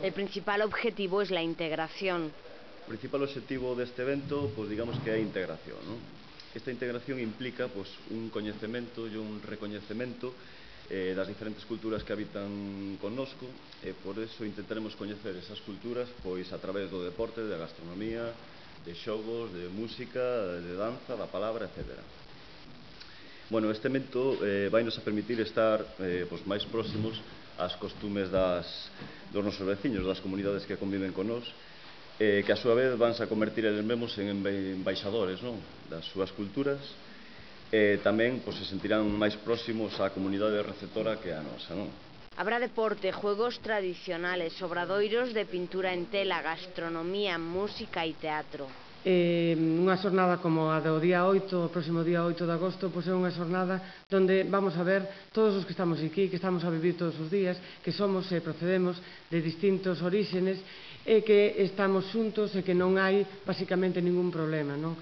El principal objetivo es la integración. O principal objetivo deste evento, pois digamos que é a integración, non? Esta integración implica pois un coñecemento e un recoñecemento das diferentes culturas que habitan connosco, e por eso intentaremos coñecer esas culturas pois a través do deporte, da gastronomía, de xogos, de música, de danza, da palabra, etc. Bueno, este evento vai nos a permitir estar pois máis próximos ás costumes dos nosos veciños, das comunidades que conviven con nós, que a súa vez vanse a convertir eles mesmos en embaixadores, non? Das súas culturas, e tamén pois, se sentirán máis próximos á comunidade receptora que a nosa, non? Habrá deporte, juegos tradicionales, obradoiros de pintura en tela, gastronomía, música e teatro. Unha xornada como a do día 8, o próximo día 8 de agosto, pois é unha xornada onde vamos a ver todos os que estamos aquí, que estamos a vivir todos os días, que somos e procedemos de distintos oríxenes e que estamos xuntos e que non hai basicamente ningún problema, non?